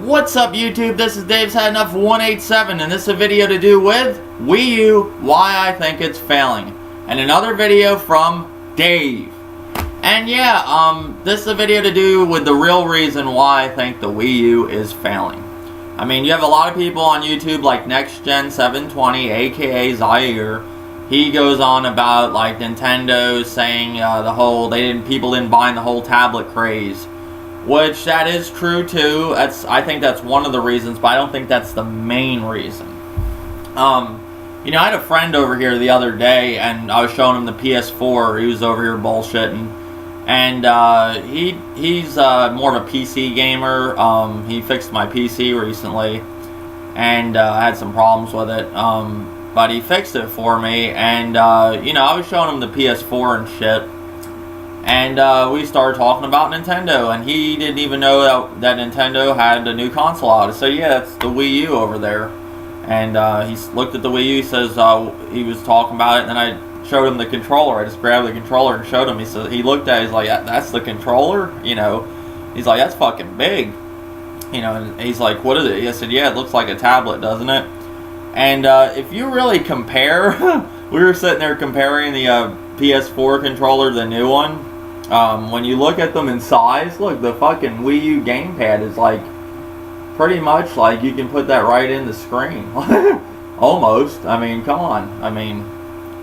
What's up, YouTube? This is Dave's Had Enough 187, and this is a video to do with Wii U, why I think it's failing, and another video from Dave. And yeah, this is a video to do with the real reason why I think the Wii U is failing. I mean, you have a lot of people on YouTube like Next Gen 720, aka Zaire. He goes on about like Nintendo saying the whole people didn't buy the whole tablet craze. Which, that is true too. I think that's one of the reasons, but I don't think that's the main reason. You know, I had a friend over here the other day, and I was showing him the PS4. He was over here bullshitting. And he's more of a PC gamer. He fixed my PC recently, and I had some problems with it. But he fixed it for me, and you know, I was showing him the PS4 and shit. And we started talking about Nintendo, and he didn't even know that Nintendo had a new console out. So yeah, that's the Wii U over there. And he looked at the Wii U, he says he was talking about it, and then I showed him the controller. I just grabbed the controller and showed him. He looked at it, he's like, that's the controller? You know, he's like, that's fucking big. You know, and he's like, what is it? I said, yeah, it looks like a tablet, doesn't it? And if you really compare, we were sitting there comparing the PS4 controller to the new one. When you look at them in size, look, the fucking Wii U gamepad is like pretty much like you can put that right in the screen. Almost. I mean, come on. I mean,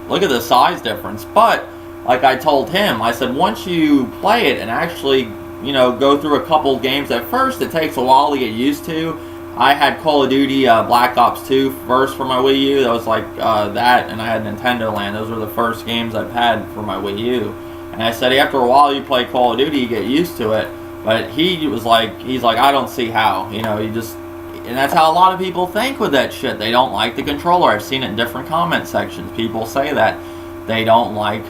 look at the size difference. But like I told him, I said once you play it and actually, you know, go through a couple games, at first it takes a while to get used to. I had Call of Duty Black Ops 2 first for my Wii U. That was like that, and I had Nintendo Land. Those were the first games I've had for my Wii U. And I said, after a while you play Call of Duty, you get used to it. But he's like, I don't see how. You know, and that's how a lot of people think with that shit. They don't like the controller. I've seen it in different comment sections. People say that they don't like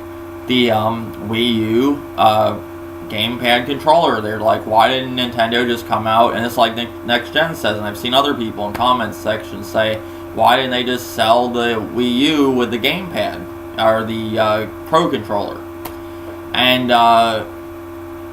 the Wii U gamepad controller. They're like, why didn't Nintendo just come out? And it's like Next Gen says, and I've seen other people in comment sections say, why didn't they just sell the Wii U with the gamepad or the Pro controller? And,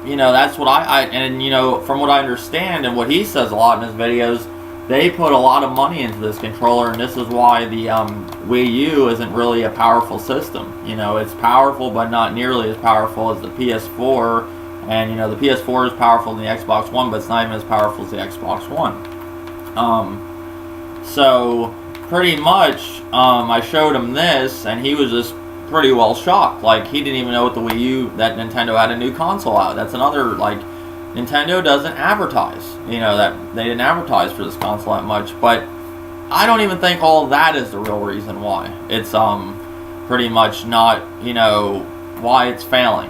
you know, that's what and, you know, from what I understand and what he says a lot in his videos, they put a lot of money into this controller, and this is why the Wii U isn't really a powerful system. You know, it's powerful, but not nearly as powerful as the PS4, and, you know, the PS4 is powerful than the Xbox One, but it's not even as powerful as the Xbox One. So, pretty much, I showed him this, and he was just pretty well shocked. Like, he didn't even know what the Wii U, that Nintendo had a new console out. That's another, like, Nintendo doesn't advertise. You know, that they didn't advertise for this console that much. But I don't even think all that is the real reason why. It's pretty much not, you know, why it's failing.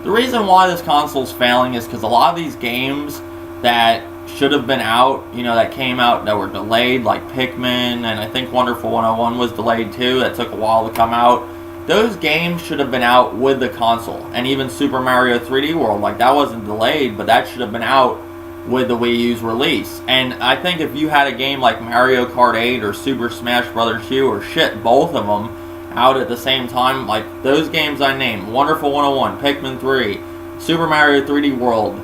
The reason why this console's failing is because a lot of these games that should have been out, you know, that came out that were delayed, like Pikmin, and I think Wonderful 101 was delayed too. That took a while to come out. Those games should have been out with the console. And even Super Mario 3D World, like, that wasn't delayed, but that should have been out with the Wii U's release. And I think if you had a game like Mario Kart 8 or Super Smash Bros. U or shit, both of them out at the same time, like those games I named, Wonderful 101, Pikmin 3, Super Mario 3D World,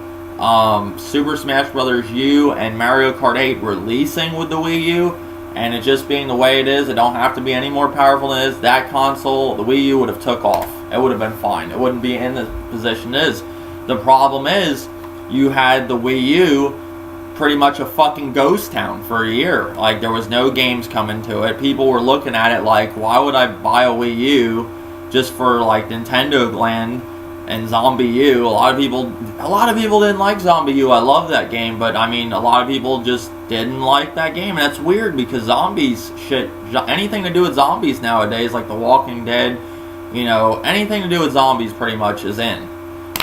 Super Smash Bros. U, and Mario Kart 8 releasing with the Wii U, and it just being the way it is, it don't have to be any more powerful than it is, that console, the Wii U, would have took off. It would have been fine. It wouldn't be in the position it is. The problem is, you had the Wii U pretty much a fucking ghost town for a year. Like, there was no games coming to it. People were looking at it like, why would I buy a Wii U just for, like, Nintendo Land and Zombie U? A lot of people didn't like Zombie U. I love that game, but I mean, a lot of people just didn't like that game, and that's weird because zombies shit, anything to do with zombies nowadays, like The Walking Dead, you know, anything to do with zombies pretty much is in.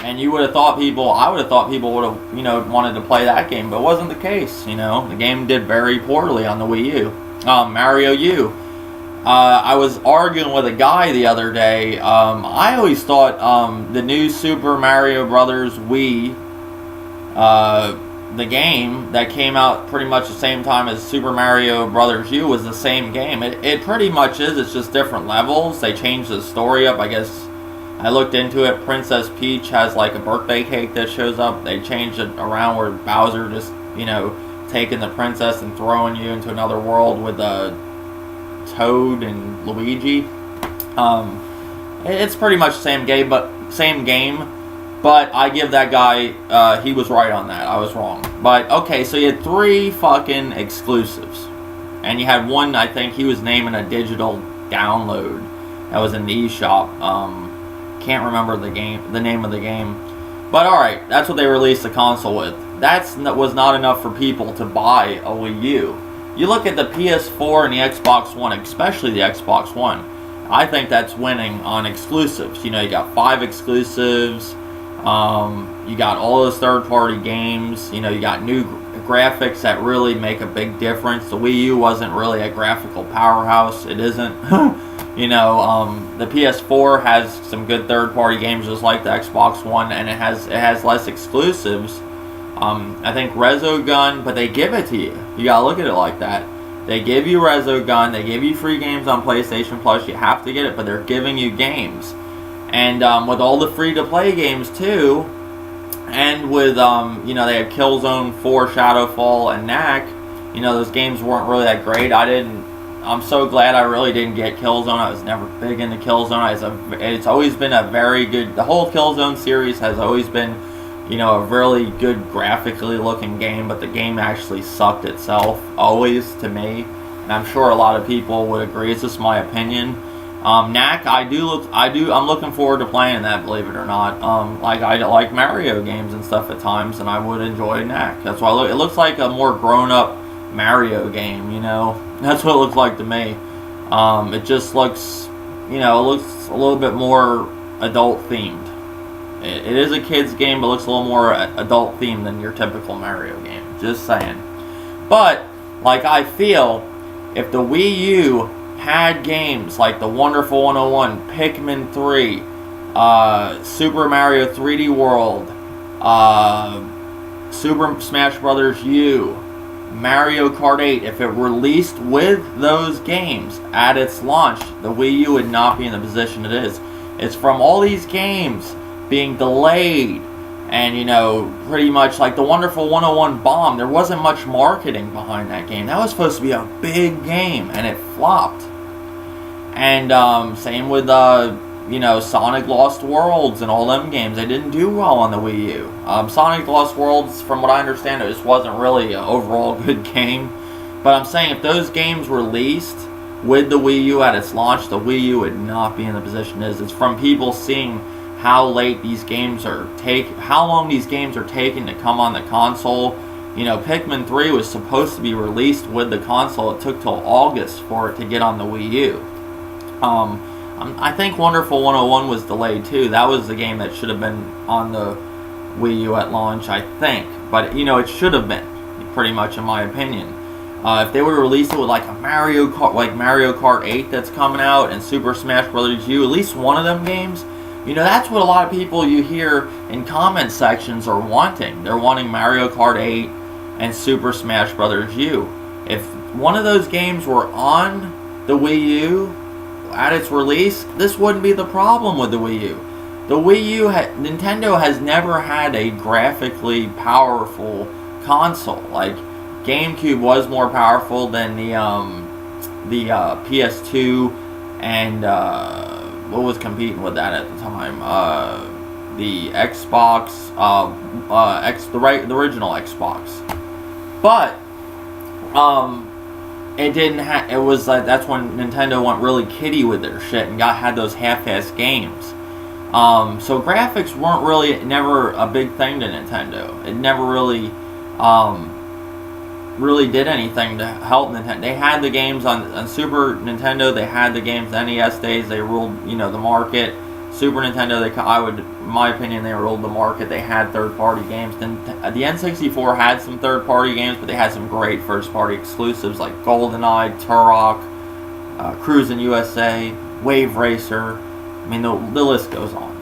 And I would have thought people would have, you know, wanted to play that game, but it wasn't the case. You know, the game did very poorly on the Wii U. Mario U. I was arguing with a guy the other day. I always thought the new Super Mario Brothers Wii, the game that came out pretty much the same time as Super Mario Brothers U, was the same game. It pretty much is. It's just different levels. They changed the story up, I guess. I looked into it. Princess Peach has like a birthday cake that shows up. They changed it around where Bowser just, you know, taking the princess and throwing you into another world with Toad and Luigi. It's pretty much the same game, but I give that guy, he was right on that. I was wrong. But, okay, so you had 3 fucking exclusives. And you had one, I think he was naming a digital download. That was in the eShop. Can't remember the name of the game. But, alright, that's what they released the console with. That was not enough for people to buy a Wii U. You look at the PS4 and the Xbox One, especially the Xbox One. I think that's winning on exclusives. You know, you got 5 exclusives. You got all those third-party games. You know, you got new graphics that really make a big difference. The Wii U wasn't really a graphical powerhouse. It isn't. You know, the PS4 has some good third-party games just like the Xbox One, and it has less exclusives. I think Resogun, but they give it to you. You gotta look at it like that. They give you Resogun, they give you free games on PlayStation Plus, you have to get it, but they're giving you games. And with all the free-to-play games, too, and with, you know, they had Killzone 4, Shadowfall, and Knack, you know, those games weren't really that great. I'm so glad I really didn't get Killzone. I was never big into Killzone. It's always been a very good, the whole Killzone series has always been, you know, a really good graphically looking game, but the game actually sucked itself, always, to me. And I'm sure a lot of people would agree. It's just my opinion. Knack, I'm looking forward to playing that, believe it or not. Like, I like Mario games and stuff at times, and I would enjoy Knack. That's why it looks like a more grown-up Mario game, you know? That's what it looks like to me. It just looks, you know, it looks a little bit more adult-themed. It is a kid's game, but looks a little more adult-themed than your typical Mario game. Just saying. But, like, I feel, if the Wii U had games like the Wonderful 101, Pikmin 3, Super Mario 3D World, Super Smash Bros. U, Mario Kart 8, if it released with those games at its launch, the Wii U would not be in the position it is. It's from all these games being delayed, and, you know, pretty much like the Wonderful 101 bomb, there wasn't much marketing behind that game. That was supposed to be a big game, and it flopped. And same with, you know, Sonic Lost Worlds and all them games. They didn't do well on the Wii U. Sonic Lost Worlds, from what I understand, it just wasn't really an overall good game. But I'm saying if those games were released with the Wii U at its launch, the Wii U would not be in the position it is. It's from people seeing how late these games are how long these games are taking to come on the console. You know, Pikmin 3 was supposed to be released with the console. It took till August for it to get on the Wii U. I think Wonderful 101 was delayed too. That was the game that should have been on the Wii U at launch, I think. But, you know, it should have been, pretty much in my opinion. If they would have released it with like a Mario Kart 8 that's coming out and Super Smash Bros. U, at least one of them games, you know, that's what a lot of people you hear in comment sections are wanting. They're wanting Mario Kart 8 and Super Smash Bros. U. If one of those games were on the Wii U at its release, this wouldn't be the problem with the Wii U. The Wii U, Nintendo has never had a graphically powerful console. Like, GameCube was more powerful than the PS2 and what was competing with that at the time? The Xbox, the original Xbox. But it didn't have. It was like that's when Nintendo went really kiddie with their shit and had those half-assed games. So graphics weren't never a big thing to Nintendo. It never really did anything to help Nintendo. They had the games on Super Nintendo. They had the games NES days. They ruled, you know, the market. Super Nintendo, in my opinion, they ruled the market. They had third-party games. Then the N64 had some third-party games, but they had some great first-party exclusives like GoldenEye, Turok, Cruisin' USA, Wave Racer. I mean, the list goes on.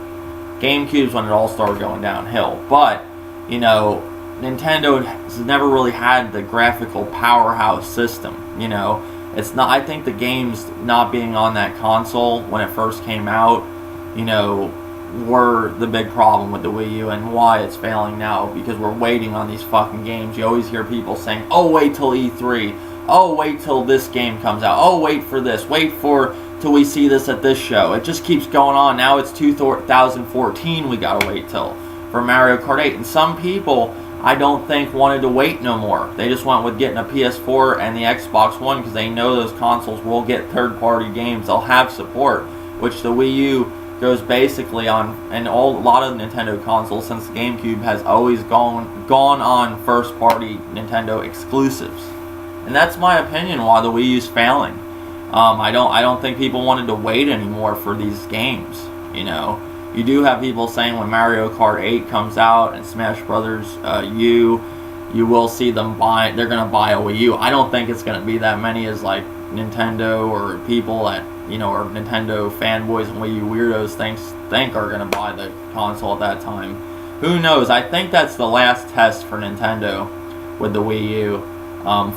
GameCube's when it all started going downhill. But, you know, Nintendo has never really had the graphical powerhouse system, you know. It's not. I think the games not being on that console when it first came out, you know, were the big problem with the Wii U and why it's failing now, because we're waiting on these fucking games. You always hear people saying, oh, wait till E3, oh, wait till this game comes out, oh, wait for this, wait till we see this at this show. It just keeps going on. Now it's 2014, we gotta wait till for Mario Kart 8. And some people, I don't think, wanted to wait no more. They just went with getting a PS4 and the Xbox One because they know those consoles will get third-party games. They'll have support, which the Wii U goes basically on, and a lot of Nintendo consoles since the GameCube has always gone on first-party Nintendo exclusives. And that's my opinion why the Wii U's failing. I don't think people wanted to wait anymore for these games. You know, you do have people saying when Mario Kart 8 comes out and Smash Brothers U, you will see them they're gonna buy a Wii U. I don't think it's gonna be that many as like Nintendo or people that, you know, or Nintendo fanboys and Wii U weirdos think are gonna buy the console at that time. Who knows? I think that's the last test for Nintendo with the Wii U.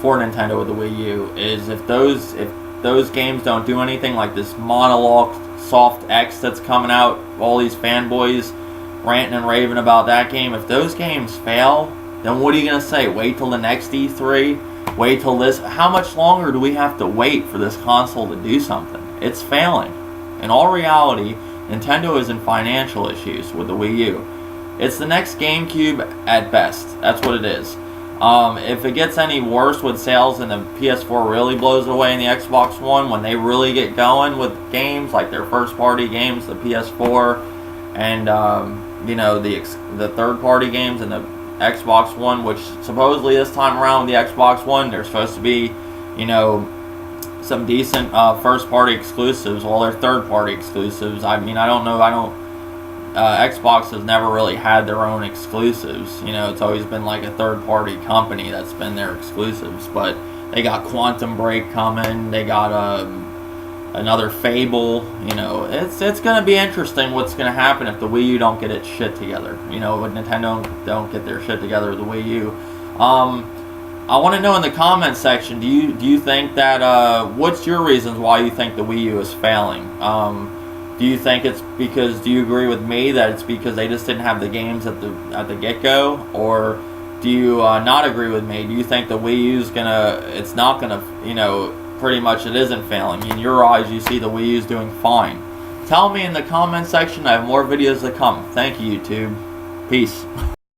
For Nintendo with the Wii U is if those games don't do anything, like this monologue Soft X that's coming out, all these fanboys ranting and raving about that game. If those games fail, then what are you gonna say? Wait till the next E3? Wait till this? How much longer do we have to wait for this console to do something? It's failing. In all reality, Nintendo is in financial issues with the Wii U. It's the next GameCube at best. That's what it is. If it gets any worse with sales and the PS4 really blows away in the Xbox One, when they really get going with games like their first-party games, the PS4, and you know, the third-party games and the Xbox One, which supposedly this time around with the Xbox One, there's supposed to be, you know, some decent first-party exclusives. Well, they're third-party exclusives. I mean, I don't know. Xbox has never really had their own exclusives. You know, it's always been like a third-party company that's been their exclusives. But they got Quantum Break coming. They got another Fable. You know, it's going to be interesting what's going to happen if the Wii U don't get its shit together. You know, if Nintendo don't get their shit together with the Wii U. I want to know in the comments section, do you think that, what's your reasons why you think the Wii U is failing? Do you think it's because, do you agree with me that it's because they just didn't have the games at the get-go? Or do you not agree with me? Do you think the Wii U's it's not gonna, you know, pretty much it isn't failing? In your eyes, you see the Wii U's doing fine. Tell me in the comment section. I have more videos to come. Thank you, YouTube. Peace.